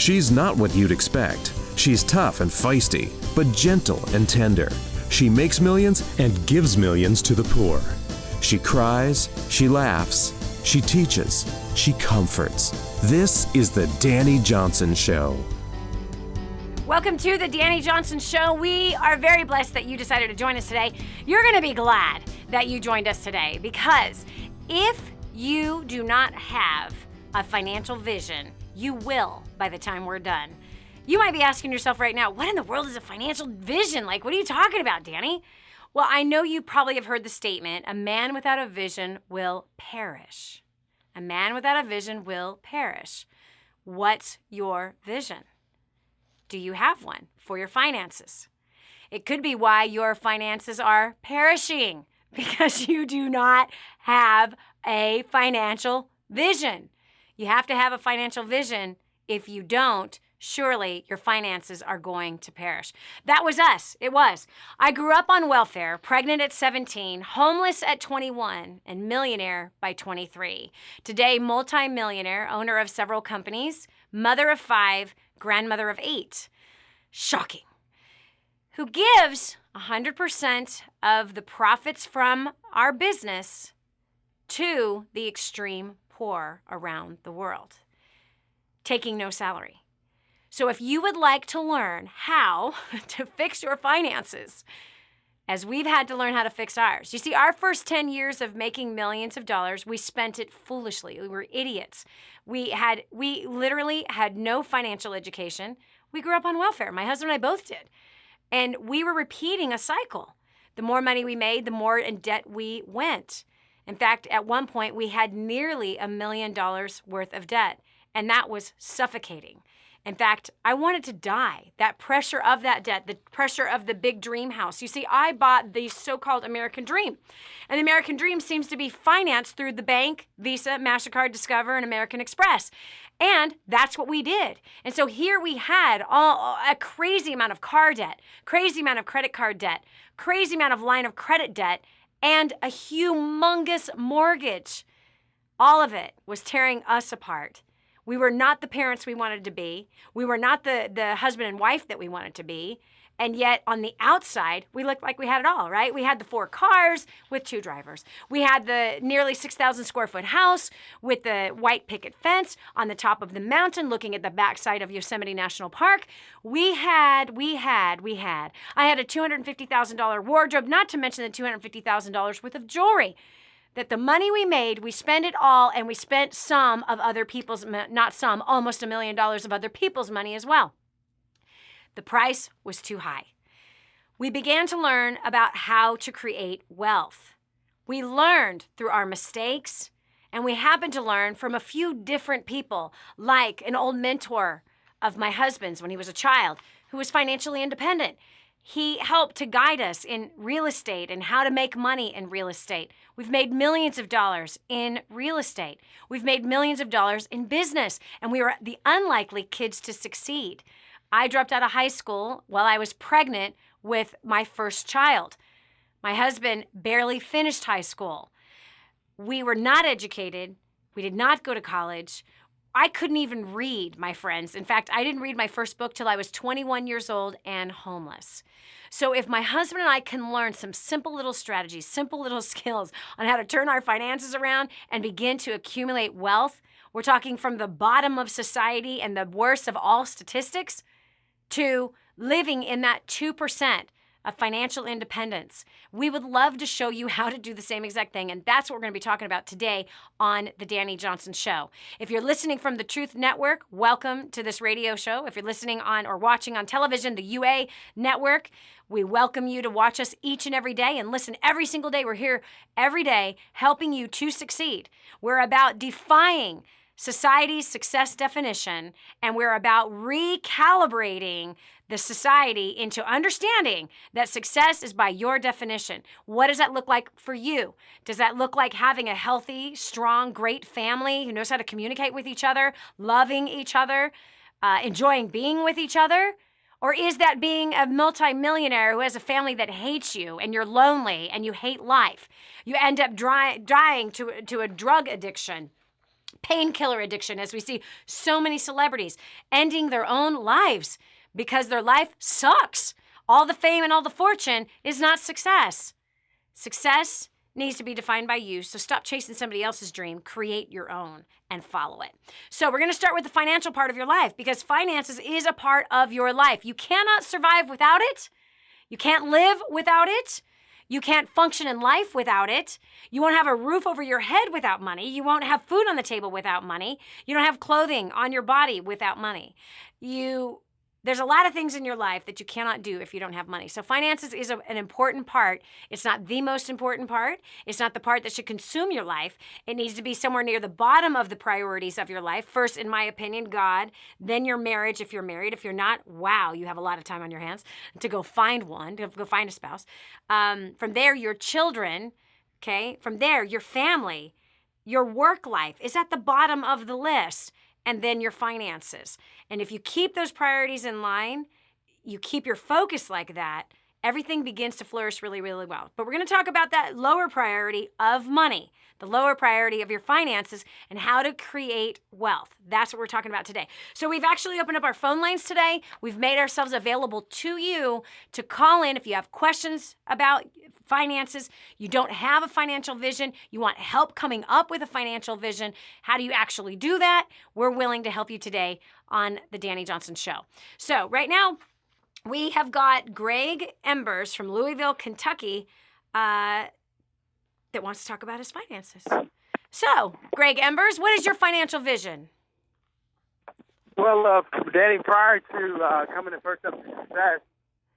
She's not what you'd expect. She's tough and feisty, but gentle and tender. She makes millions and gives millions to the poor. She cries, she laughs, she teaches, she comforts. This is the Dani Johnson Show. Welcome to the Dani Johnson Show. We are very blessed that you decided to join us today. You're going to be glad that you joined us today, because if you do not have a financial vision, you will by the time we're done. You might be asking yourself right now, what in the world is a financial vision? Like, what are you talking about, Dani? Well, I know you probably have heard the statement, a man without a vision will perish. A man without a vision will perish. What's your vision? Do you have one for your finances? It could be why your finances are perishing, because you do not have a financial vision. You have to have a financial vision. If you don't, surely your finances are going to perish. That was us. It was. I grew up on welfare, pregnant at 17, homeless at 21, and millionaire by 23. Today, multi-millionaire, owner of several companies, mother of 5, grandmother of 8. Shocking. Who gives 100% of the profits from our business to the extreme poor around the world, taking no salary. So if you would like to learn how to fix your finances, as we've had to learn how to fix ours. You see, our first 10 years of making millions of dollars, we spent it foolishly. We were idiots. We literally had no financial education. We grew up on welfare. My husband and I both did. And we were repeating a cycle. The more money we made, the more in debt we went. In fact, at one point, we had nearly $1 million worth of debt, and that was suffocating. In fact, I wanted to die. That pressure of that debt, the pressure of the big dream house. You see, I bought the so-called American dream. And the American dream seems to be financed through the bank, Visa, MasterCard, Discover, and American Express. And that's what we did. And so here we had a crazy amount of car debt, crazy amount of credit card debt, crazy amount of line of credit debt, and a humongous mortgage. All of it was tearing us apart. We were not the parents we wanted to be. We were not the husband and wife that we wanted to be. And yet on the outside, we looked like we had it all, right? We had the 4 cars with 2 drivers. We had the nearly 6,000 square foot house with the white picket fence on the top of the mountain looking at the backside of Yosemite National Park. I had a $250,000 wardrobe, not to mention the $250,000 worth of jewelry. That the money we made, we spent it all, and we spent some of other people's, not some, almost $1 million of other people's money as well. The price was too high. We began to learn about how to create wealth. We learned through our mistakes, and we happened to learn from a few different people, like an old mentor of my husband's when he was a child, who was financially independent. He helped to guide us in real estate and how to make money in real estate. We've made millions of dollars in real estate. We've made millions of dollars in business, and we were the unlikely kids to succeed. I dropped out of high school while I was pregnant with my first child. My husband barely finished high school. We were not educated. We did not go to college. I couldn't even read, my friends. In fact, I didn't read my first book till I was 21 years old and homeless. So if my husband and I can learn some simple little strategies, simple little skills on how to turn our finances around and begin to accumulate wealth, we're talking from the bottom of society and the worst of all statistics to living in that 2% of financial independence. We would love to show you how to do the same exact thing, and that's what we're going to be talking about today on the Dani Johnson Show. If you're listening from the Truth Network, welcome to this radio show. If you're listening on or watching on television, the UA Network, we welcome you to watch us each and every day and listen every single day. We're here every day helping you to succeed. We're about defying society's success definition, and we're about recalibrating the society into understanding that success is by your definition. What does that look like for you? Does that look like having a healthy, strong, great family who knows how to communicate with each other, loving each other, enjoying being with each other? Or is that being a multi-millionaire who has a family that hates you and you're lonely and you hate life? You end up dying to a drug addiction. painkiller addiction, as we see so many celebrities ending their own lives because their life sucks. All the fame and all the fortune is not success. Success needs to be defined by you, so stop chasing somebody else's dream, create your own and follow it. So we're going to start with the financial part of your life, because finances is a part of your life. You cannot survive without it. You can't live without it. You can't function in life without it. You won't have a roof over your head without money. You won't have food on the table without money. You don't have clothing on your body without money. There's a lot of things in your life that you cannot do if you don't have money. So finances is an important part. It's not the most important part. It's not the part that should consume your life. It needs to be somewhere near the bottom of the priorities of your life. First, in my opinion, God, then your marriage if you're married. If you're not, wow, you have a lot of time on your hands to go find one, to go find a spouse. From there, your children, okay? From there, your family, your work life is at the bottom of the list. And then your finances. And if you keep those priorities in line, you keep your focus like that, everything begins to flourish really, really well. But we're going to talk about that lower priority of money, the lower priority of your finances, and how to create wealth. That's what we're talking about today. So we've actually opened up our phone lines today. We've made ourselves available to you to call in if you have questions about finances, you don't have a financial vision, you want help coming up with a financial vision. How do you actually do that? We're willing to help you today on the Dani Johnson Show. So right now, we have got Greg Embers from Louisville, Kentucky, that wants to talk about his finances. So, Greg Embers, what is your financial vision? Well, Danny, prior to coming to First Up to Success,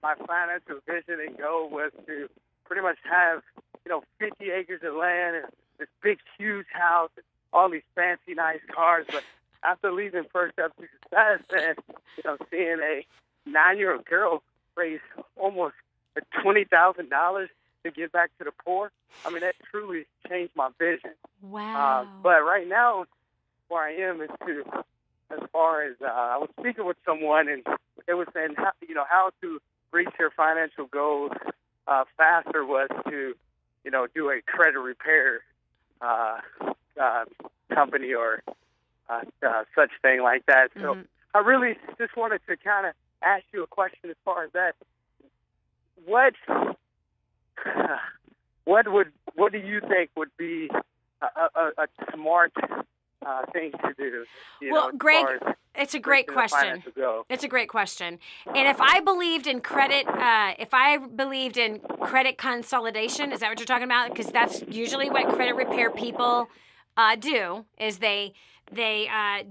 my financial vision and goal was to pretty much have, 50 acres of land and this big, huge house, and all these fancy, nice cars. But after leaving First Up to Success and, seeing a 9-year-old girl raise almost $20,000 to give back to the poor, that truly changed my vision. Wow. But right now, where I am is as far as I was speaking with someone, and they were saying, how to reach your financial goals faster was to, do a credit repair company or such thing like that. So I really just wanted to kind of ask you a question as far as that. What do you think would be a smart thing to do? Well, Greg, it's a great question. It's a great question. And if I believed in credit consolidation, is that what you're talking about? Because that's usually what credit repair people do, is they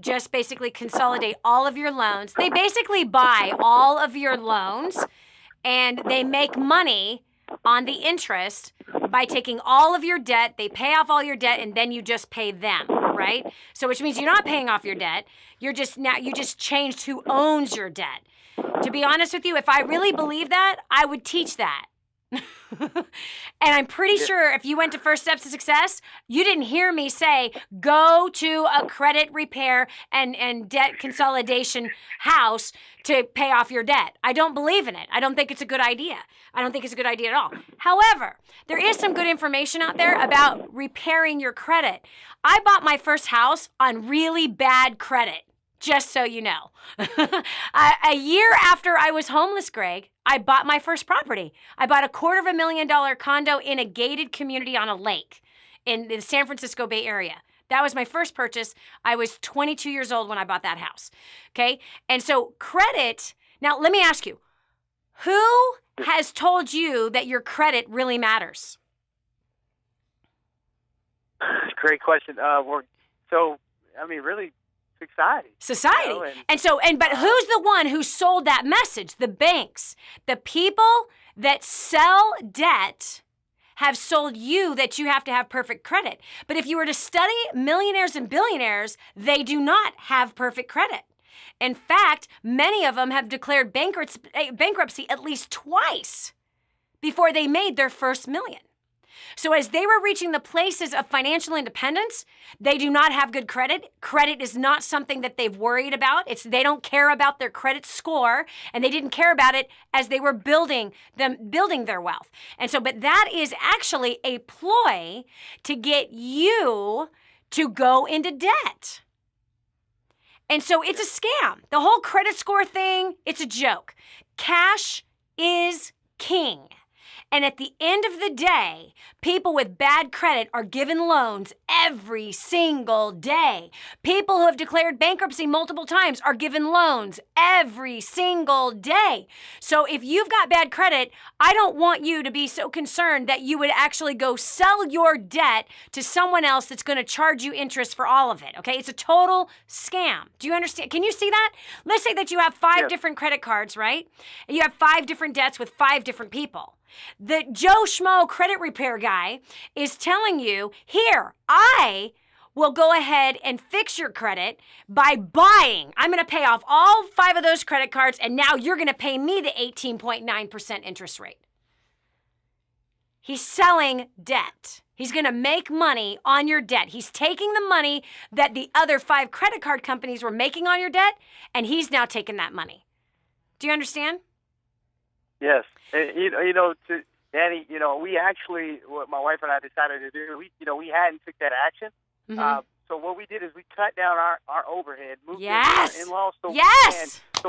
just basically consolidate all of your loans. They basically buy all of your loans, and they make money on the interest by taking all of your debt. They pay off all your debt, and then you just pay them, right? So which means you're not paying off your debt. You just changed who owns your debt. To be honest with you, if I really believe that, I would teach that. And I'm pretty sure if you went to First Steps to Success, you didn't hear me say, go to a credit repair and debt consolidation house to pay off your debt. I don't believe in it. I don't think it's a good idea. I don't think it's a good idea at all. However, there is some good information out there about repairing your credit. I bought my first house on really bad credit. Just so you know. A year after I was homeless, Greg, I bought my first property. I bought a $250,000 condo in a gated community on a lake in the San Francisco Bay Area. That was my first purchase. I was 22 years old when I bought that house. Okay? And so credit, now let me ask you, who has told you that your credit really matters? Great question. Really, Society. But who's the one who sold that message? The banks. The people that sell debt have sold you that you have to have perfect credit. But if you were to study millionaires and billionaires, they do not have perfect credit. In fact, many of them have declared bankruptcy at least twice before they made their first million. So as they were reaching the places of financial independence, they do not have good credit. Credit is not something that they've worried about. They don't care about their credit score, and they didn't care about it as they were building their wealth. And so, but that is actually a ploy to get you to go into debt. And so it's a scam. The whole credit score thing, it's a joke. Cash is king. And at the end of the day, people with bad credit are given loans every single day. People who have declared bankruptcy multiple times are given loans every single day. So if you've got bad credit, I don't want you to be so concerned that you would actually go sell your debt to someone else that's going to charge you interest for all of it, okay? It's a total scam. Do you understand? Can you see that? Let's say that you have 5 different credit cards, right? And you have 5 different debts with 5 different people. The Joe Schmo credit repair guy is telling you, here, I will go ahead and fix your credit by buying. I'm going to pay off all 5 of those credit cards, and now you're going to pay me the 18.9% interest rate. He's selling debt. He's going to make money on your debt. He's taking the money that the other 5 credit card companies were making on your debt, and he's now taking that money. Do you understand? Yes. And, Danny, we actually, what my wife and I decided to do, we hadn't took that action. Mm-hmm. So what we did is we cut down our overhead, moved Yes. in in-laws so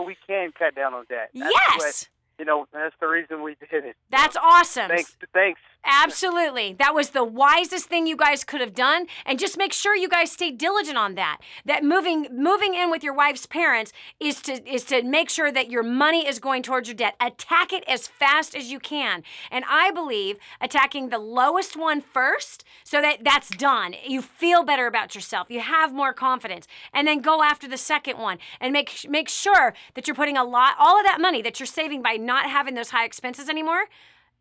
we can cut down on debt. Yes. That's the reason we did it. That's awesome. Thanks. Absolutely. That was the wisest thing you guys could have done. And just make sure you guys stay diligent on that. That moving in with your wife's parents is to make sure that your money is going towards your debt. Attack it as fast as you can. And I believe attacking the lowest one first so that that's done. You feel better about yourself. You have more confidence. And then go after the second one and make sure that you're putting all of that money that you're saving by not having those high expenses anymore.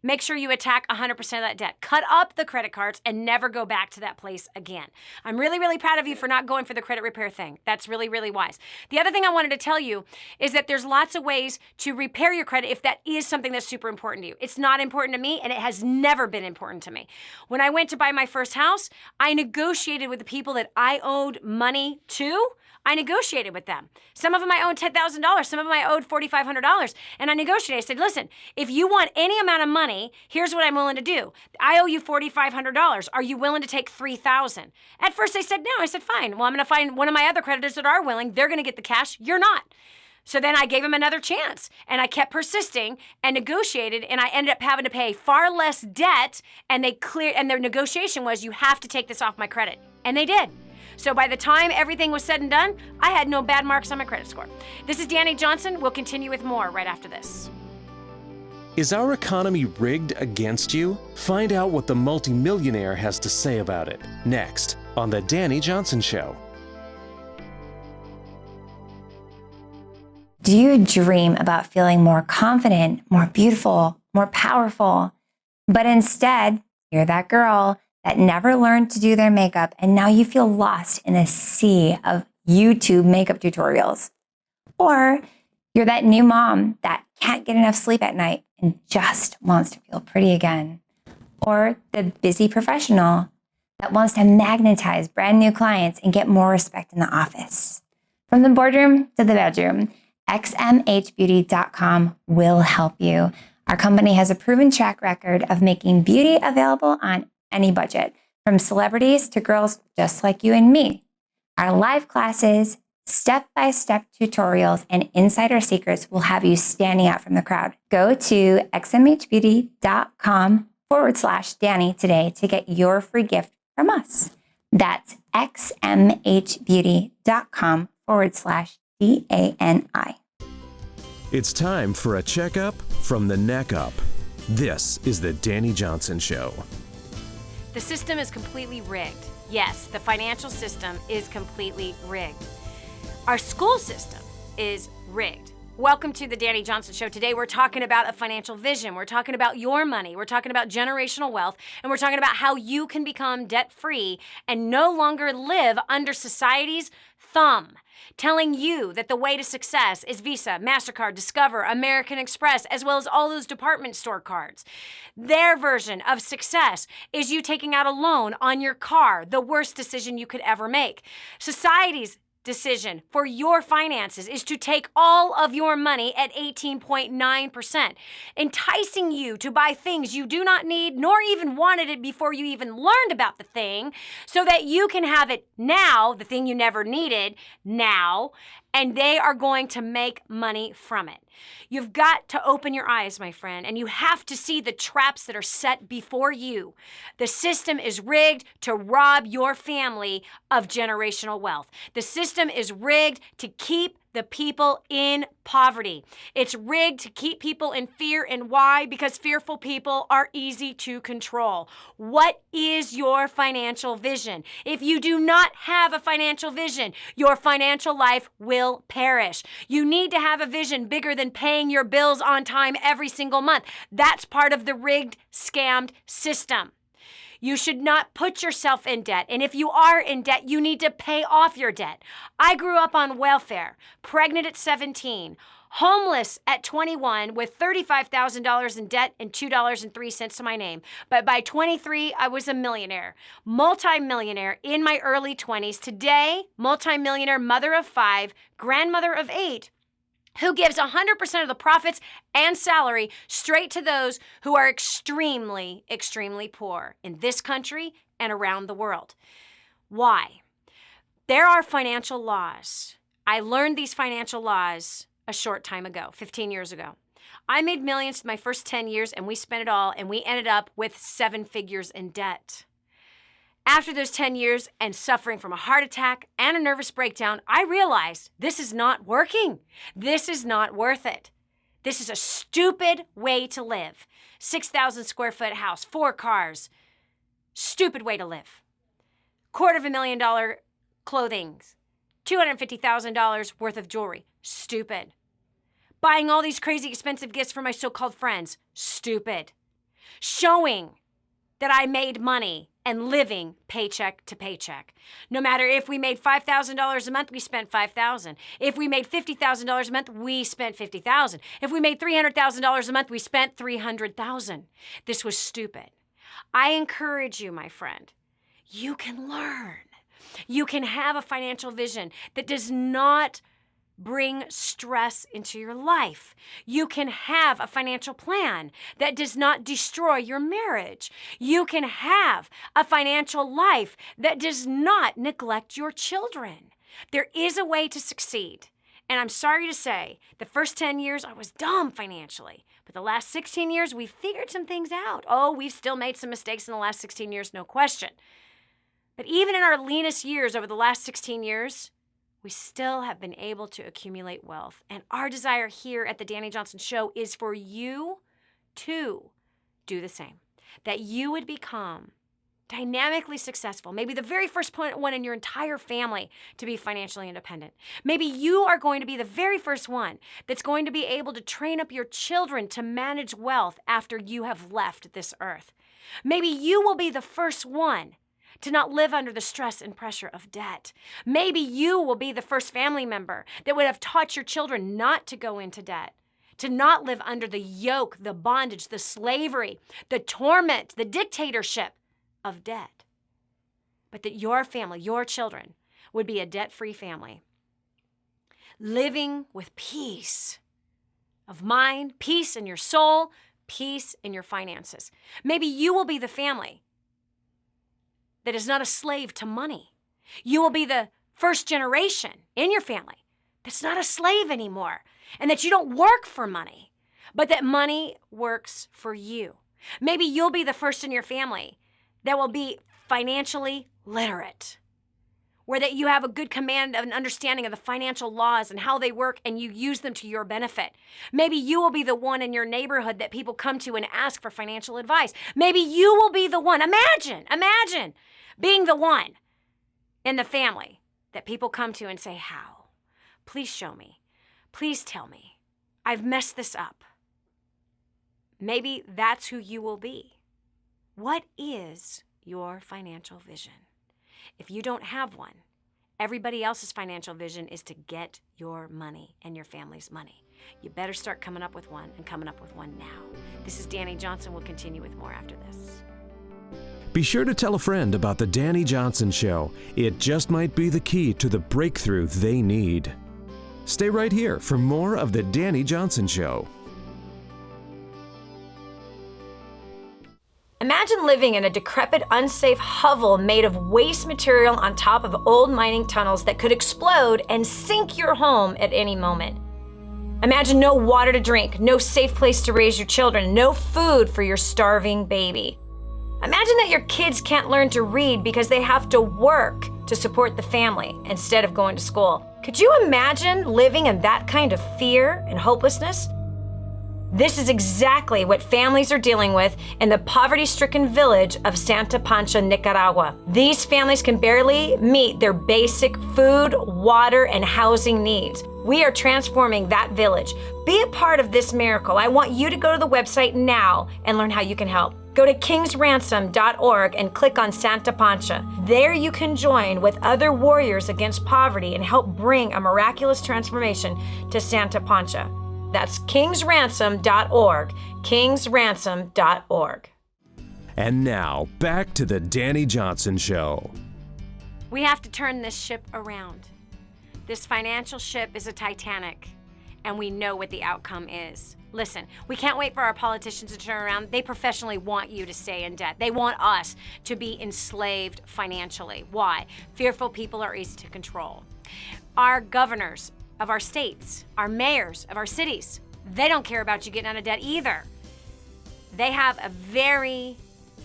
Make sure you attack 100% of that debt. Cut up the credit cards and never go back to that place again. I'm really, really proud of you for not going for the credit repair thing. That's really, really wise. The other thing I wanted to tell you is that there's lots of ways to repair your credit if that is something that's super important to you. It's not important to me, and it has never been important to me. When I went to buy my first house, I negotiated with the people that I owed money to. I negotiated with them. Some of them I owed $10,000. Some of them I owed $4,500. And I negotiated. I said, listen, if you want any amount of money, here's what I'm willing to do. I owe you $4,500. Are you willing to take $3,000? At first they said no. I said, fine. Well, I'm going to find one of my other creditors that are willing. They're going to get the cash. You're not. So then I gave him another chance, and I kept persisting and negotiated, and I ended up having to pay far less debt, and their negotiation was, you have to take this off my credit. And they did. So by the time everything was said and done, I had no bad marks on my credit score. This is Dani Johnson. We'll continue with more right after this. Is our economy rigged against you? Find out what the multi-millionaire has to say about it next on The Dani Johnson Show. Do you dream about feeling more confident, more beautiful, more powerful? But instead, you're that girl that never learned to do their makeup, and now you feel lost in a sea of YouTube makeup tutorials. Or you're that new mom that can't get enough sleep at night and just wants to feel pretty again. Or the busy professional that wants to magnetize brand new clients and get more respect in the office. From the boardroom to the bedroom, xmhbeauty.com will help you. Our company has a proven track record of making beauty available on any budget, from celebrities to girls just like you and me. Our live classes, step-by-step tutorials, and insider secrets will have you standing out from the crowd. Go to xmhbeauty.com/Dani today to get your free gift from us. That's xmhbeauty.com/DANI. It's time for a checkup from the neck up. This is The Dani Johnson Show. The system is completely rigged. Yes, the financial system is completely rigged. Our school system is rigged. Welcome to the Dani Johnson Show. Today we're talking about a financial vision. We're talking about your money. We're talking about generational wealth. And we're talking about how you can become debt-free and no longer live under society's thumb, telling you that the way to success is Visa, MasterCard, Discover, American Express, as well as all those department store cards. Their version of success is you taking out a loan on your car, the worst decision you could ever make. Society's decision for your finances is to take all of your money at 18.9%, enticing you to buy things you do not need nor even wanted it before you even learned about the thing, so that you can have it now, the thing you never needed now, and they are going to make money from it. You've got to open your eyes, my friend, and you have to see the traps that are set before you. The system is rigged to rob your family of generational wealth. The system is rigged to keep the people in poverty. It's rigged to keep people in fear. And why? Because fearful people are easy to control. What is your financial vision? If you do not have a financial vision, your financial life will perish. You need to have a vision bigger than paying your bills on time every single month. That's part of the rigged, scammed system. You should not put yourself in debt. And if you are in debt, you need to pay off your debt. I grew up on welfare, pregnant at 17, homeless at 21 with $35,000 in debt and $2.03 to my name. But by 23, I was a millionaire, multi-millionaire in my early 20s. Today, multi-millionaire, mother of 5, grandmother of 8, who gives 100% of the profits and salary straight to those who are extremely, extremely poor in this country and around the world. Why? There are financial laws. I learned these financial laws a short time ago, 15 years ago. I made millions my first 10 years, and we spent it all, and we ended up with 7 figures in debt. After those 10 years and suffering from a heart attack and a nervous breakdown, I realized this is not working. This is not worth it. This is a stupid way to live. 6,000 square foot house, 4 cars. Stupid way to live. $250,000 clothing. $250,000 worth of jewelry. Stupid. Buying all these crazy expensive gifts for my so-called friends. Stupid. Showing that I made money and living paycheck to paycheck. No matter if we made $5,000 a month, we spent $5,000. If we made $50,000 a month, we spent $50,000. If we made $300,000 a month, we spent $300,000. This was stupid. I encourage you, my friend, you can learn. You can have a financial vision that does not bring stress into your life. You can have a financial plan that does not destroy your marriage. You can have a financial life that does not neglect your children. There is a way to succeed. And I'm sorry to say, the first 10 years I was dumb financially. But the last 16 years, we figured some things out. Oh, we've still made some mistakes in the last 16 years, no question. But even in our leanest years over the last 16 years, we still have been able to accumulate wealth. And our desire here at the Dani Johnson Show is for you to do the same. That you would become dynamically successful, maybe the very first one in your entire family to be financially independent. Maybe you are going to be the very first one that's going to be able to train up your children to manage wealth after you have left this earth. Maybe you will be the first one to not live under the stress and pressure of debt. Maybe you will be the first family member that would have taught your children not to go into debt, to not live under the yoke, the bondage, the slavery, the torment, the dictatorship of debt. But that your family, your children, would be a debt-free family, living with peace of mind, peace in your soul, peace in your finances. Maybe you will be the family that is not a slave to money. You will be the first generation in your family that's not a slave anymore, and that you don't work for money, but that money works for you. Maybe you'll be the first in your family that will be financially literate, where that you have a good command of an understanding of the financial laws and how they work, and you use them to your benefit. Maybe you will be the one in your neighborhood that people come to and ask for financial advice. Maybe you will be the one. Imagine being the one in the family that people come to and say, how? Please show me. Please tell me. I've messed this up. Maybe that's who you will be. What is your financial vision? If you don't have one, everybody else's financial vision is to get your money and your family's money. You better start coming up with one, and coming up with one now. This is Dani Johnson. We'll continue with more after this. Be sure to tell a friend about the Dani Johnson Show. It just might be the key to the breakthrough they need. Stay right here for more of the Dani Johnson Show. Imagine living in a decrepit, unsafe hovel made of waste material on top of old mining tunnels that could explode and sink your home at any moment. Imagine no water to drink, no safe place to raise your children, no food for your starving baby. Imagine that your kids can't learn to read because they have to work to support the family instead of going to school. Could you imagine living in that kind of fear and hopelessness? This is exactly what families are dealing with in the poverty-stricken village of Santa Pancha, Nicaragua. These families can barely meet their basic food, water, and housing needs. We are transforming that village. Be a part of this miracle. I want you to go to the website now and learn how you can help. Go to kingsransom.org and click on Santa Pancha. There you can join with other warriors against poverty and help bring a miraculous transformation to Santa Pancha. That's kingsransom.org, kingsransom.org. And now, back to the Dani Johnson Show. We have to turn this ship around. This financial ship is a Titanic, and we know what the outcome is. Listen, we can't wait for our politicians to turn around. They professionally want you to stay in debt. They want us to be enslaved financially. Why? Fearful people are easy to control. Our governors of our states, our mayors of our cities, they don't care about you getting out of debt either. They have a very,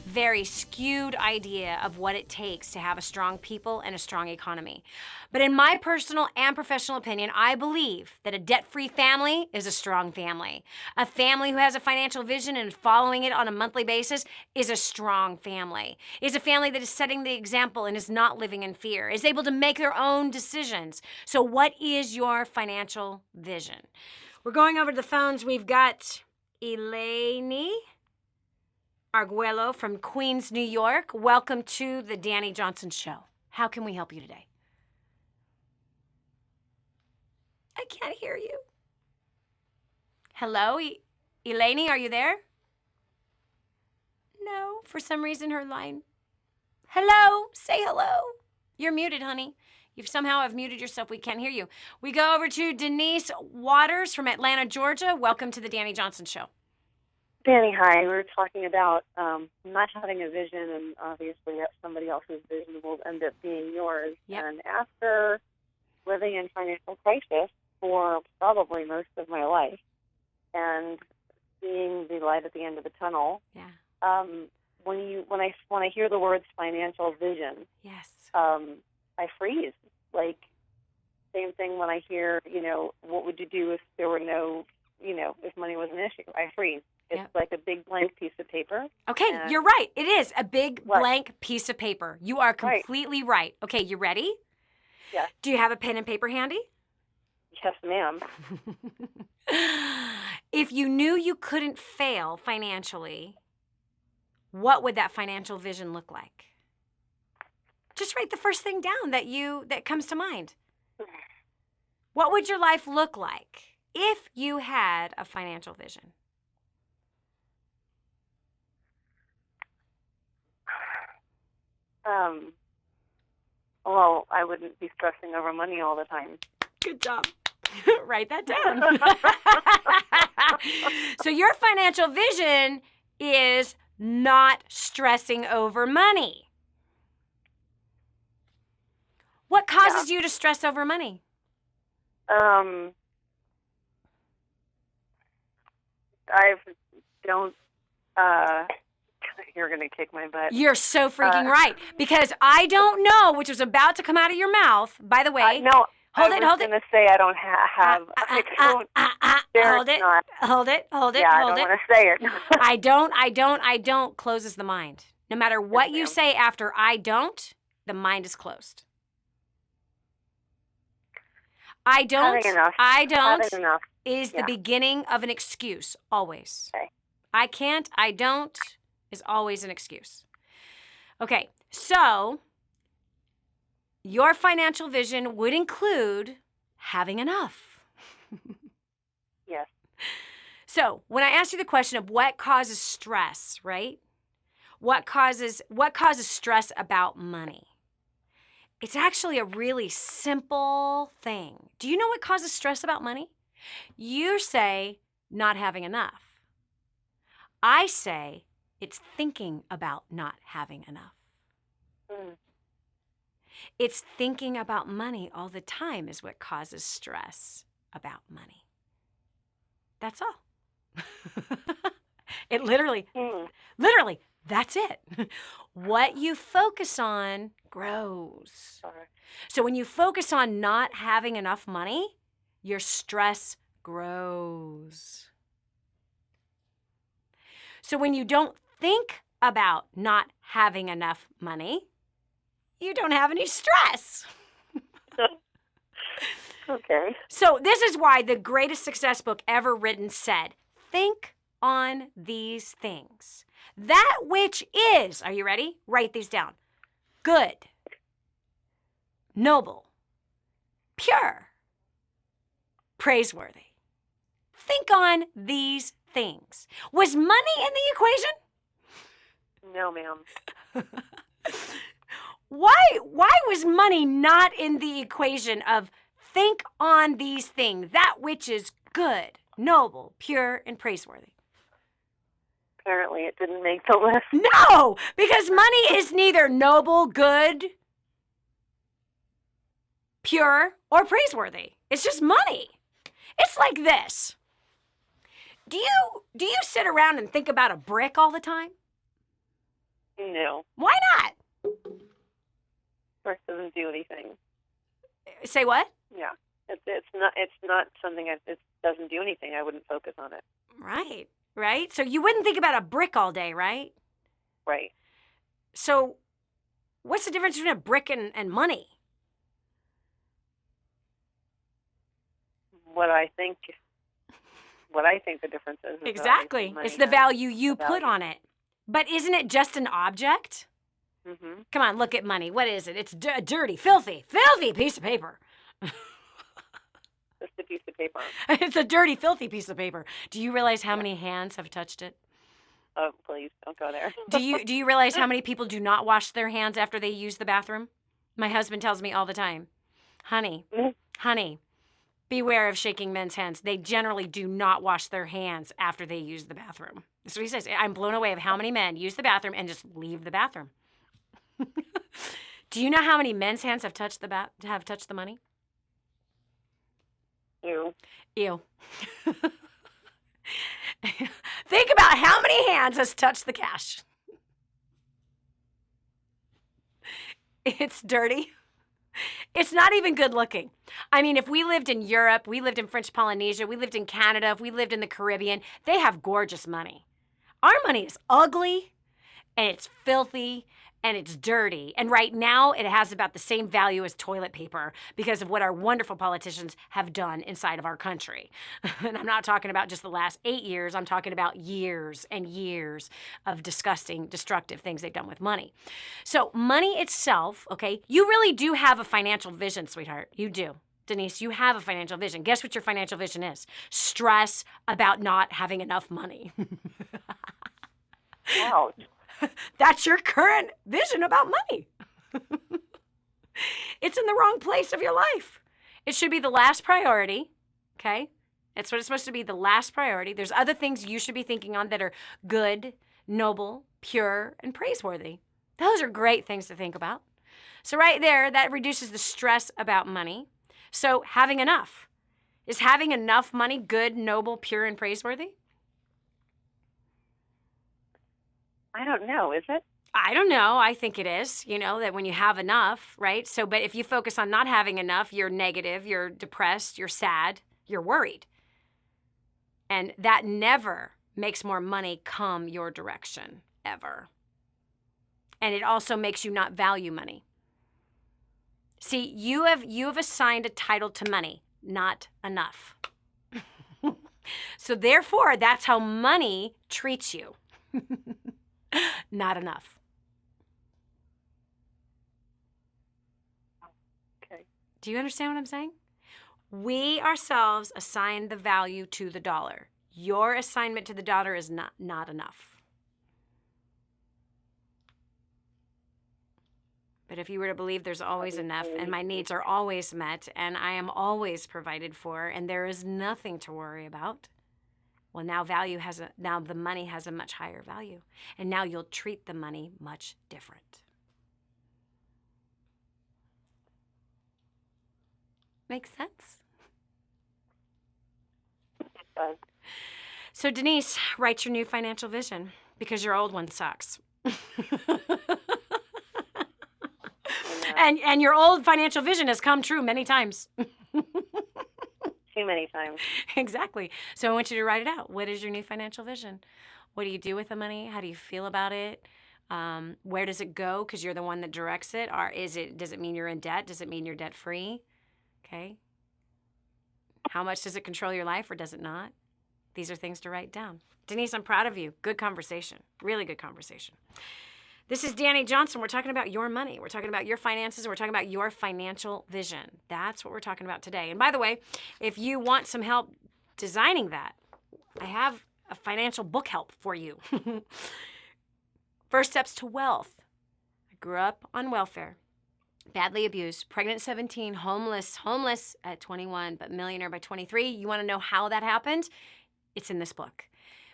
very skewed idea of what it takes to have a strong people and a strong economy. But in my personal and professional opinion, I believe that a debt-free family is a strong family. A family who has a financial vision and is following it on a monthly basis is a strong family. Is a family that is setting the example and is not living in fear, is able to make their own decisions. So what is your financial vision? We're going over to the phones. We've got Elaine Arguello from Queens, New York. Welcome to the Dani Johnson Show. How can we help you today? I can't hear you. Hello, Elaine, are you there? No, for some reason her line. Hello, say hello. You're muted, honey. You somehow have muted yourself. We can't hear you. We go over to Denise Waters from Atlanta, Georgia. Welcome to the Dani Johnson Show. Dani, hi. We were talking about not having a vision, and obviously somebody else's vision will end up being yours. Yep. And after living in financial crisis for probably most of my life and seeing the light at the end of the tunnel, when I hear the words financial vision, yes, I freeze. Like, same thing when I hear, what would you do if there were no, if money was an issue? I freeze. It's like a big blank piece of paper. Okay, you're right. It is a big blank piece of paper. You are completely right. Okay, you ready? Yes. Do you have a pen and paper handy? Yes, ma'am. If you knew you couldn't fail financially, what would that financial vision look like? Just write the first thing down that comes to mind. What would your life look like if you had a financial vision? Well, I wouldn't be stressing over money all the time. Good job. Write that down. So your financial vision is not stressing over money. What causes you to stress over money? You're going to kick my butt. You're so freaking right. Because I don't know, which was about to come out of your mouth. By the way, no, hold it. I was going to say I don't have. Hold it. Yeah, I don't want to say it. I don't closes the mind. No matter what you say after I don't, the mind is closed. I don't is the beginning of an excuse, always. Okay. I can't, I don't is always an excuse. Okay, so your financial vision would include having enough. Yes. So when I asked you the question of what causes stress, right? what causes stress about money? It's actually a really simple thing. Do you know what causes stress about money? You say not having enough. I say it's thinking about not having enough. It's thinking about money all the time is what causes stress about money. That's all. It literally, that's it. What you focus on grows. So when you focus on not having enough money, your stress grows. So when you don't think about not having enough money, you don't have any stress. Okay. So this is why the greatest success book ever written said, think on these things. That which is, are you ready? Write these down. Good, noble, pure, praiseworthy. Think on these things. Was money in the equation? No, ma'am. Why was money not in the equation of think on these things, that which is good, noble, pure, and praiseworthy? Apparently it didn't make the list. No, because money is neither noble, good, pure, or praiseworthy. It's just money. It's like this. Do you sit around and think about a brick all the time? No. Why not? First, doesn't do anything. Say what? Yeah. It's not something it doesn't do anything. I wouldn't focus on it. Right. So you wouldn't think about a brick all day, right? Right. So what's the difference between a brick and money? What I think the difference is. Exactly. It's the value you put on it. But isn't it just an object? Mm-hmm. Come on, look at money. What is it? It's a dirty, filthy piece of paper. Just a piece of paper. It's a dirty, filthy piece of paper. Do you realize how many hands have touched it? Oh, please, don't go there. Do you realize how many people do not wash their hands after they use the bathroom? My husband tells me all the time, honey, beware of shaking men's hands. They generally do not wash their hands after they use the bathroom. That's what he says. I'm blown away of how many men use the bathroom and just leave the bathroom. Do you know how many men's hands have touched the money? Ew. Think about how many hands has touched the cash. It's dirty. It's not even good looking. I mean, if we lived in Europe, we lived in French Polynesia, we lived in Canada, if we lived in the Caribbean, they have gorgeous money. Our money is ugly, and it's filthy, and it's dirty. And right now, it has about the same value as toilet paper because of what our wonderful politicians have done inside of our country. And I'm not talking about just the last 8 years. I'm talking about years and years of disgusting, destructive things they've done with money. So money itself, okay, you really do have a financial vision, sweetheart. You do. Denise, you have a financial vision. Guess what your financial vision is? Stress about not having enough money. Ouch. That's your current vision about money. It's in the wrong place of your life. It should be the last priority, okay? That's what it's supposed to be, the last priority. There's other things you should be thinking on that are good, noble, pure, and praiseworthy. Those are great things to think about. So right there, that reduces the stress about money. So having enough. Is having enough money good, noble, pure, and praiseworthy? I don't know. Is it? I don't know. I think it is, that when you have enough, right? So, but if you focus on not having enough, you're negative, you're depressed, you're sad, you're worried. And that never makes more money come your direction, ever. And it also makes you not value money. See, you have assigned a title to money, not enough. So therefore, that's how money treats you. Not enough. Okay. Do you understand what I'm saying? We ourselves assign the value to the dollar. Your assignment to the dollar is not enough. But if you were to believe there's always enough and my needs are always met and I am always provided for and there is nothing to worry about, well, now the money has a much higher value. And now you'll treat the money much different. Makes sense? It does. So Denise, write your new financial vision because your old one sucks. And your old financial vision has come true many times. Too many times. Exactly. So I want you to write it out. What is your new financial vision? What do you do with the money? How do you feel about it? Where does it go? Because you're the one that directs it. Or does it mean you're in debt? Does it mean you're debt free? Okay. How much does it control your life or does it not? These are things to write down. Denise, I'm proud of you. Good conversation. Really good conversation. This is Dani Johnson. We're talking about your money. We're talking about your finances. And we're talking about your financial vision. That's what we're talking about today. And by the way, if you want some help designing that, I have a financial book help for you. First Steps to Wealth. I grew up on welfare, badly abused, pregnant at 17, homeless at 21, but millionaire by 23. You want to know how that happened? It's in this book.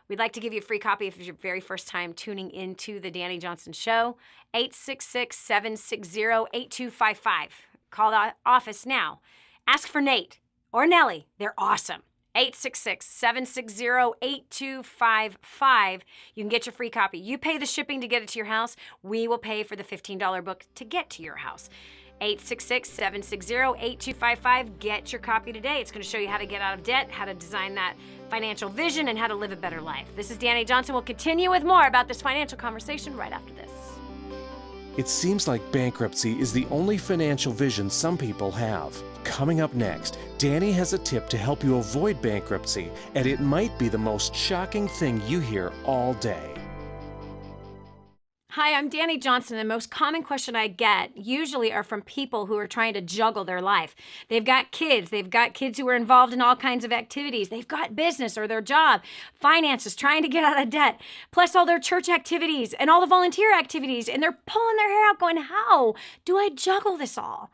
We'd like to give you a free copy if it's your very first time tuning into the Dani Johnson Show. 866-760-8255. Call the office now. Ask for Nate or Nellie. They're awesome. 866-760-8255. You can get your free copy. You pay the shipping to get it to your house. We will pay for the $15 book to get to your house. 866-760-8255. Get your copy today. It's going to show you how to get out of debt, how to design that financial vision, and how to live a better life. This is Dani Johnson. We'll continue with more about this financial conversation right after this. It seems like bankruptcy is the only financial vision some people have. Coming up next, Dani has a tip to help you avoid bankruptcy, and it might be the most shocking thing you hear all day. Hi, I'm Dani Johnson. The most common question I get usually are from people who are trying to juggle their life. They've got kids who are involved in all kinds of activities. They've got business or their job, finances, trying to get out of debt, plus all their church activities and all the volunteer activities. And they're pulling their hair out going, how do I juggle this all?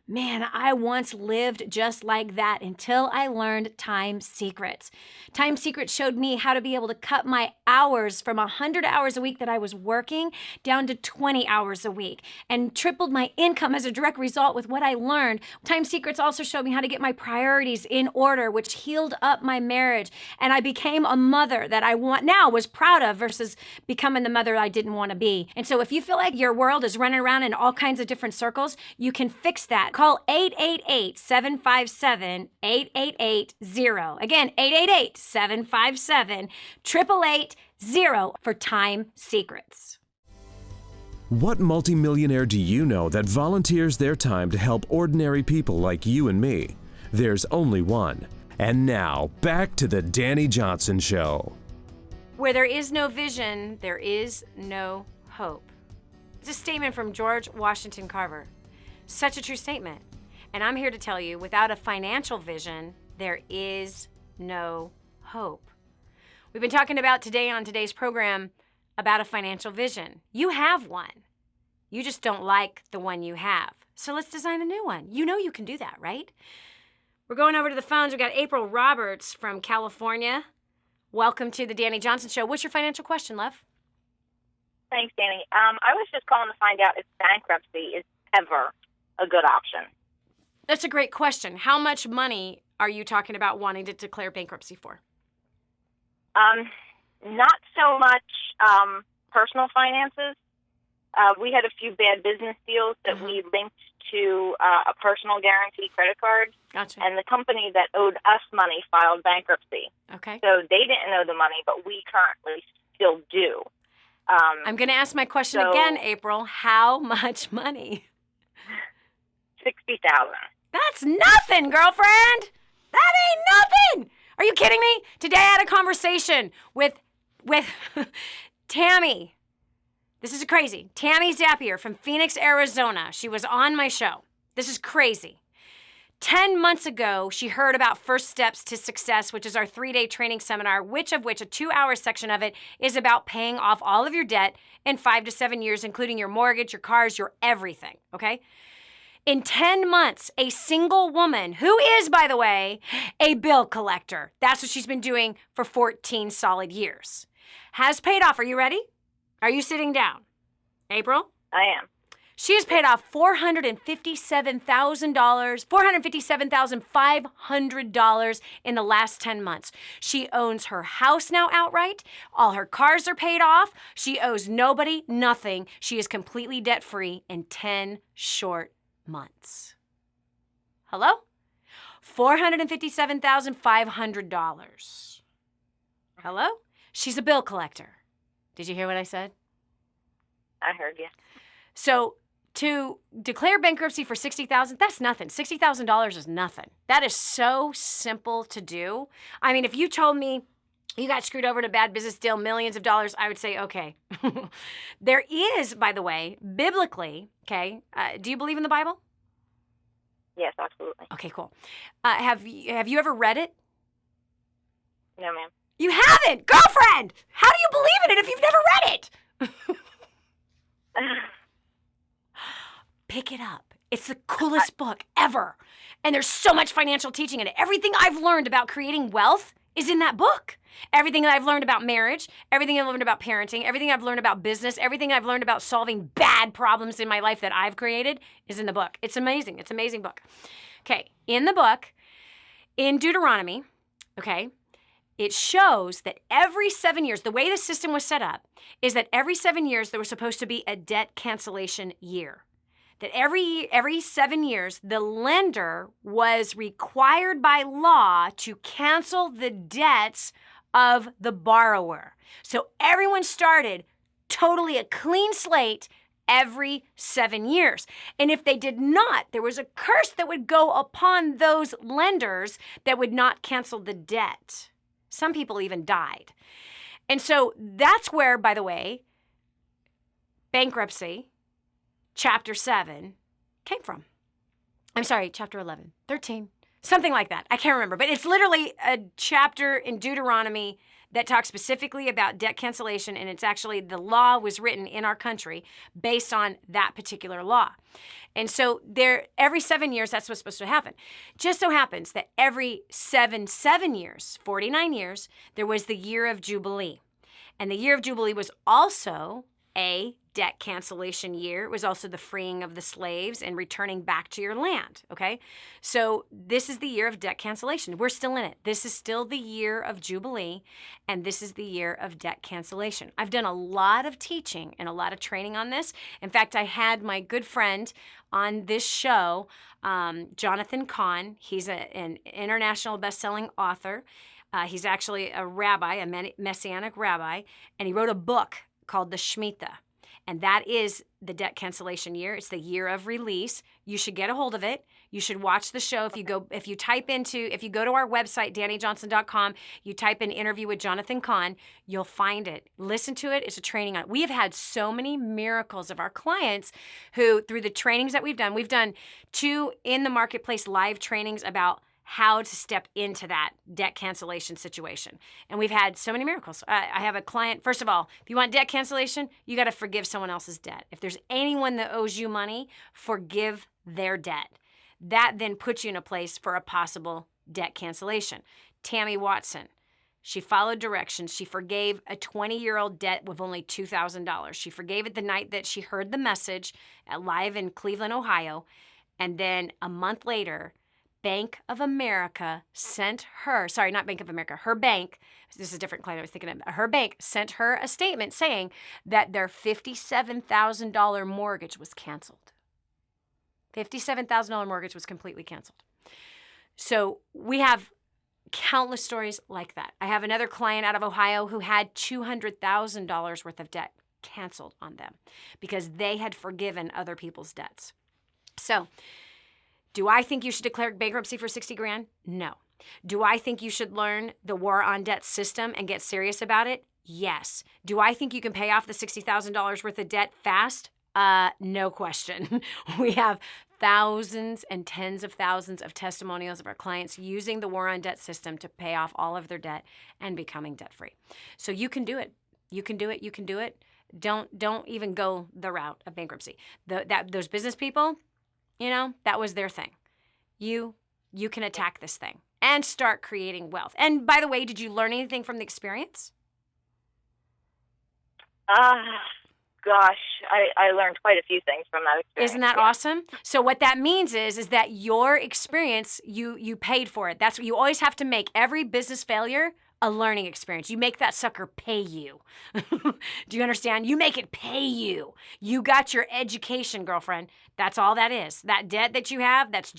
Man, I once lived just like that until I learned Time Secrets. Time Secrets showed me how to be able to cut my hours from 100 hours a week that I was working down to 20 hours a week and tripled my income as a direct result with what I learned. Time Secrets also showed me how to get my priorities in order, which healed up my marriage. And I became a mother that I was proud of versus becoming the mother I didn't want to be. And so if you feel like your world is running around in all kinds of different circles, you can fix that. Call 888-757-8880. Again, 888-757-8880 for Time Secrets. What multimillionaire do you know that volunteers their time to help ordinary people like you and me? There's only one. And now, back to the Dani Johnson Show. Where there is no vision, there is no hope. It's a statement from George Washington Carver. Such a true statement. And I'm here to tell you, without a financial vision, there is no hope. We've been talking about today on today's program about a financial vision. You have one. You just don't like the one you have. So let's design a new one. You know you can do that, right? We're going over to the phones. We've got April Roberts from California. Welcome to the Dani Johnson Show. What's your financial question, love? Thanks, Dani. I was just calling to find out if bankruptcy is ever a good option. That's a great question. How much money are you talking about wanting to declare bankruptcy for? Not so much personal finances. We had a few bad business deals that we linked to a personal guarantee credit card. Gotcha. And the company that owed us money filed bankruptcy. Okay. So they didn't owe the money, but we currently still do. I'm going to ask my question again, April. How much money? $60,000. That's nothing, girlfriend. That ain't nothing. Are you kidding me? Today I had a conversation with Tammy. This is crazy. Tammy Zapier from Phoenix, Arizona. She was on my show. This is crazy. 10 months ago, she heard about First Steps to Success, which is our 3-day training seminar, which a 2-hour section of it is about paying off all of your debt in 5 to 7 years, including your mortgage, your cars, your everything, okay? In 10 months, a single woman, who is, by the way, a bill collector, that's what she's been doing for 14 solid years, has paid off. Are you ready? Are you sitting down? April? I am. She has paid off $457,500 in the last 10 months. She owns her house now outright. All her cars are paid off. She owes nobody nothing. She is completely debt-free in 10 short months. Hello? $457,500. Hello? She's a bill collector. Did you hear what I said? I heard you. So to declare bankruptcy for $60,000, that's nothing. $60,000 is nothing. That is so simple to do. I mean, if you told me you got screwed over in a bad business deal, millions of dollars, I would say, okay. There is, by the way, biblically, okay, do you believe in the Bible? Yes, absolutely. Okay, cool. Have you ever read it? No, ma'am. You haven't, girlfriend! How do you believe in it if you've never read it? Pick it up. It's the coolest book ever. And there's so much financial teaching in it. Everything I've learned about creating wealth is in that book. Everything that I've learned about marriage, everything I've learned about parenting, everything I've learned about business, everything I've learned about solving bad problems in my life that I've created is in the book. It's amazing. It's an amazing book. Okay, in the book, in Deuteronomy, okay, it shows that every 7 years, the way the system was set up is that every 7 years there was supposed to be a debt cancellation year. That every 7 years, the lender was required by law to cancel the debts of the borrower. So everyone started totally a clean slate every 7 years. And if they did not, there was a curse that would go upon those lenders that would not cancel the debt. Some people even died. And so that's where, by the way, bankruptcy, chapter 7, came from. I'm sorry, chapter 11, 13, something like that. I can't remember. But it's literally a chapter in Deuteronomy that talks specifically about debt cancellation. And it's actually, the law was written in our country based on that particular law. And so every 7 years, that's what's supposed to happen. Just so happens that every 7 years, 49 years, there was the year of Jubilee. And the year of Jubilee was also a debt cancellation year. It was also the freeing of the slaves and returning back to your land, okay? So this is the year of debt cancellation. We're still in it. This is still the year of Jubilee, and this is the year of debt cancellation. I've done a lot of teaching and a lot of training on this. In fact, I had my good friend on this show, Jonathan Cahn. He's an international best-selling author. He's actually a rabbi, a messianic rabbi, and he wrote a book called the Shemitah. And that is the debt cancellation year. It's the year of release. You should get a hold of it. You should watch the show. If you go to our website, DaniJohnson.com, you type in interview with Jonathan Cahn, you'll find it. Listen to it. It's a training on it. We have had so many miracles of our clients who, through the trainings that we've done 2 in the marketplace live trainings about how to step into that debt cancellation situation. And we've had so many miracles. I have a client, first of all, if you want debt cancellation, you got to forgive someone else's debt. If there's anyone that owes you money, forgive their debt. That then puts you in a place for a possible debt cancellation. Tammy Watson, she followed directions. She forgave a 20-year-old debt with only $2,000. She forgave it the night that she heard the message live in Cleveland, Ohio. And then a month later, Bank of America sent her, sorry, not Bank of America, her bank, this is a different client I was thinking of, her bank sent her a statement saying that their $57,000 mortgage was canceled. $57,000 mortgage was completely canceled. So we have countless stories like that. I have another client out of Ohio who had $200,000 worth of debt canceled on them because they had forgiven other people's debts. So, do I think you should declare bankruptcy for $60,000? No. Do I think you should learn the war on debt system and get serious about it? Yes. Do I think you can pay off the $60,000 worth of debt fast? No question. We have thousands and tens of thousands of testimonials of our clients using the War on Debt system to pay off all of their debt and becoming debt-free. So you can do it. You can do it. You can do it. Don't even go the route of bankruptcy. Those business people, that was their thing. You can attack this thing and start creating wealth. And by the way, did you learn anything from the experience? Gosh, I learned quite a few things from that experience. Isn't that awesome? So what that means is that your experience, you paid for it. That's what you always have to make. Every business failure a learning experience. You make that sucker pay you. Do you understand? You make it pay you. You got your education, girlfriend. That's all that is. That debt that you have, that's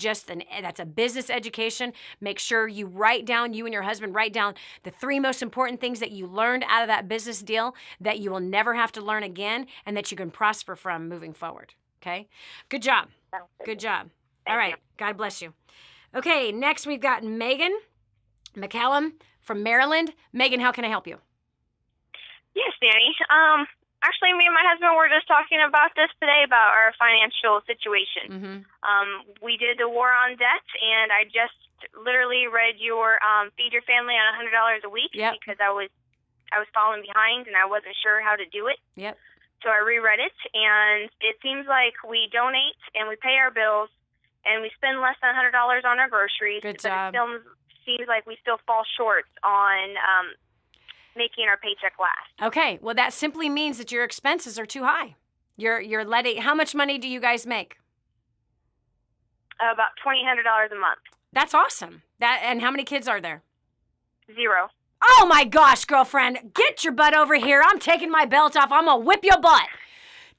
a business education. Make sure you and your husband write down the 3 most important things that you learned out of that business deal that you will never have to learn again and that you can prosper from moving forward. Okay? Good job. Good job. All right. God bless you. Okay, next we've got Megan McCallum from Maryland. Megan, how can I help you? Yes, Dani. Actually, me and my husband were just talking about this today, about our financial situation. Mm-hmm. We did the War on Debt, and I just literally read your Feed Your Family on $100 a week because I was falling behind and I wasn't sure how to do it. Yep. So I reread it, and it seems like we donate and we pay our bills and we spend less than $100 on our groceries. Good job. But it still seems like we still fall short on making our paycheck last. Okay, well that simply means that your expenses are too high. You're letting. How much money do you guys make? About $2,800 a month. That's awesome. And how many kids are there? 0. Oh my gosh, girlfriend, get your butt over here. I'm taking my belt off. I'm gonna whip your butt.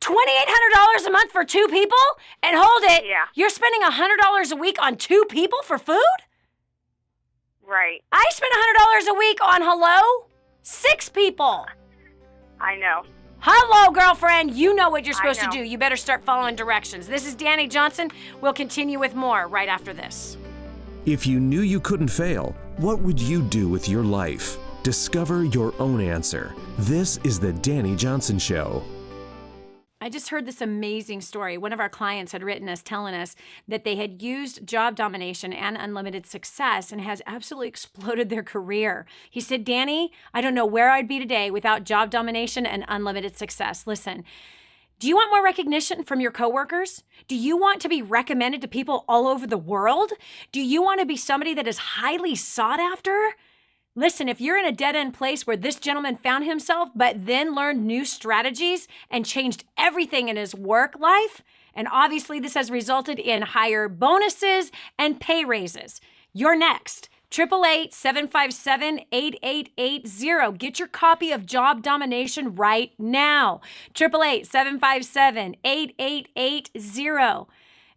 $2,800 a month for 2 people? And hold it. Yeah. You're spending $100 a week on 2 people for food? Right. I spend $100 a week on 6 people. I know. Hello, girlfriend. You know what you're supposed to do. You better start following directions. This is Dani Johnson. We'll continue with more right after this. If you knew you couldn't fail, what would you do with your life? Discover your own answer. This is the Dani Johnson Show. I just heard this amazing story. One of our clients had written us telling us that they had used job domination and unlimited success and has absolutely exploded their career. He said, Dani, I don't know where I'd be today without job domination and unlimited success. Listen, do you want more recognition from your coworkers? Do you want to be recommended to people all over the world? Do you want to be somebody that is highly sought after? Listen, if you're in a dead-end place where this gentleman found himself, but then learned new strategies and changed everything in his work life, and obviously this has resulted in higher bonuses and pay raises, you're next. 888-757-8880. Get your copy of Job Domination right now. 888-757-8880.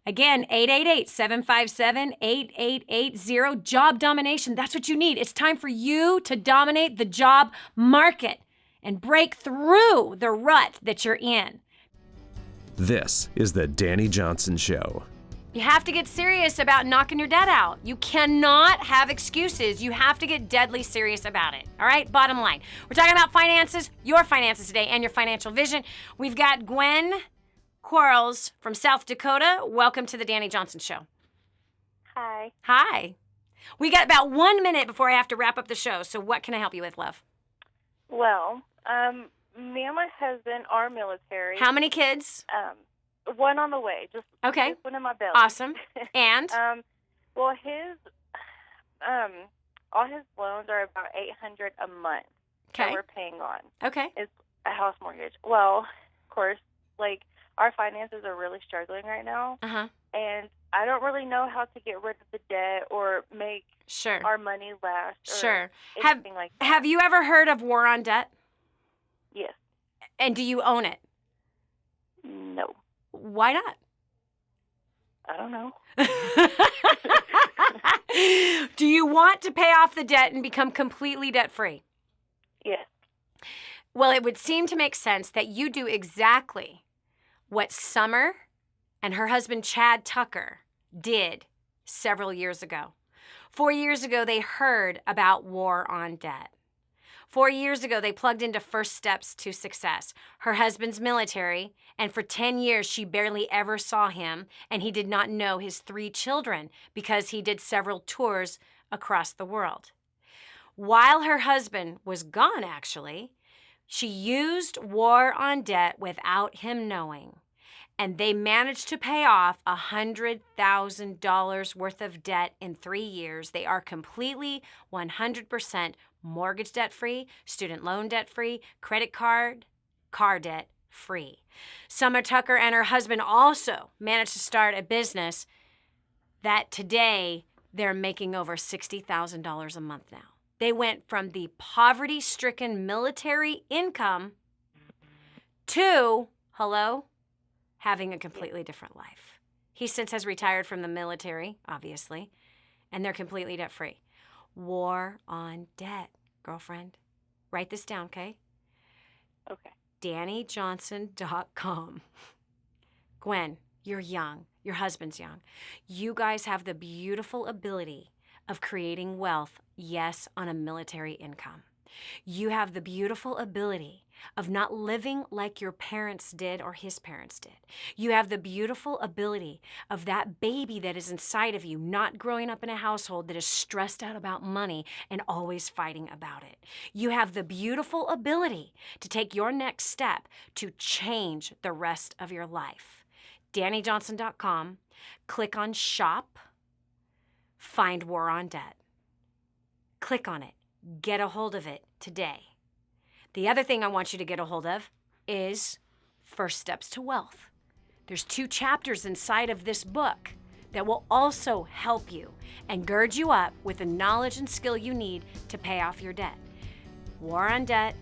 Again, 888-757-8880. Job domination. That's what you need. It's time for you to dominate the job market and break through the rut that you're in. This is the Dani Johnson Show. You have to get serious about knocking your debt out. You cannot have excuses. You have to get deadly serious about it. All right? Bottom line. We're talking about finances, your finances today, and your financial vision. We've got Gwen Quarles from South Dakota. Welcome to the Dani Johnson Show. Hi. Hi. We got about 1 minute before I have to wrap up the show. So what can I help you with, love? Well, me and my husband are military. How many kids? One on the way. Just one in my belly. Awesome. And? Well, all his loans are about $800 a month that we're paying on. Okay. It's a house mortgage. Well, of course, our finances are really struggling right now. Uh-huh. And I don't really know how to get rid of the debt or make our money last. Or anything like that. Have you ever heard of War on Debt? Yes. And do you own it? No. Why not? I don't know. Do you want to pay off the debt and become completely debt-free? Yes. Well, it would seem to make sense that you do exactly what Summer and her husband Chad Tucker did several years ago. 4 years ago, they heard about War on Debt. 4 years ago, they plugged into First Steps to Success. Her husband's military, and for 10 years, she barely ever saw him, and he did not know his 3 children because he did several tours across the world. While her husband was gone, actually, she used War on Debt without him knowing, and they managed to pay off $100,000 worth of debt in 3 years. They are completely 100% mortgage debt-free, student loan debt-free, credit card, car debt-free. Summer Tucker and her husband also managed to start a business that today they're making over $60,000 a month now. They went from the poverty-stricken military income to, having a completely different life. He since has retired from the military, obviously, and they're completely debt-free. War on Debt, girlfriend. Write this down, okay? Okay. DaniJohnson.com. Gwen, you're young. Your husband's young. You guys have the beautiful ability of creating wealth, yes, on a military income. You have the beautiful ability of not living like your parents did or his parents did. You have the beautiful ability of that baby that is inside of you not growing up in a household that is stressed out about money and always fighting about it. You have the beautiful ability to take your next step to change the rest of your life. DaniJohnson.com, click on Shop, find War on Debt. Click on it. Get a hold of it today. The other thing I want you to get a hold of is First Steps to Wealth. There's 2 chapters inside of this book that will also help you and gird you up with the knowledge and skill you need to pay off your debt. War on Debt,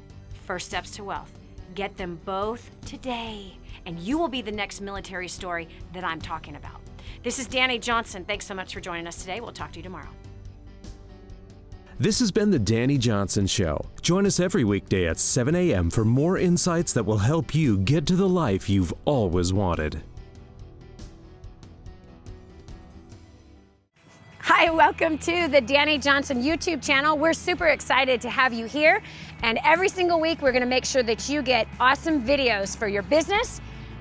First Steps to Wealth. Get them both today, and you will be the next military story that I'm talking about. This is Dani Johnson. Thanks so much for joining us today. We'll talk to you tomorrow. This has been the Dani Johnson Show. Join us every weekday at 7 a.m. for more insights that will help you get to the life you've always wanted. Hi, welcome to the Dani Johnson YouTube channel. We're super excited to have you here. And every single week, we're going to make sure that you get awesome videos for your business,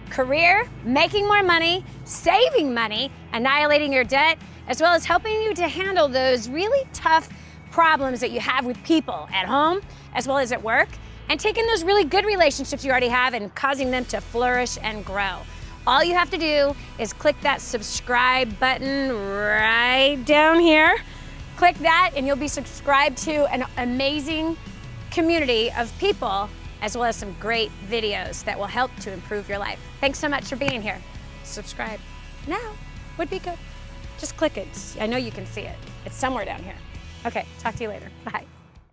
career, making more money, saving money, annihilating your debt, as well as helping you to handle those really tough problems that you have with people at home as well as at work, and taking those really good relationships you already have and causing them to flourish and grow. All you have to do is click that subscribe button right down here. Click that and you'll be subscribed to an amazing community of people as well as some great videos that will help to improve your life. Thanks so much for being here. Subscribe now would be good. Just click it. I know you can see it. It's somewhere down here. Okay, talk to you later. Bye.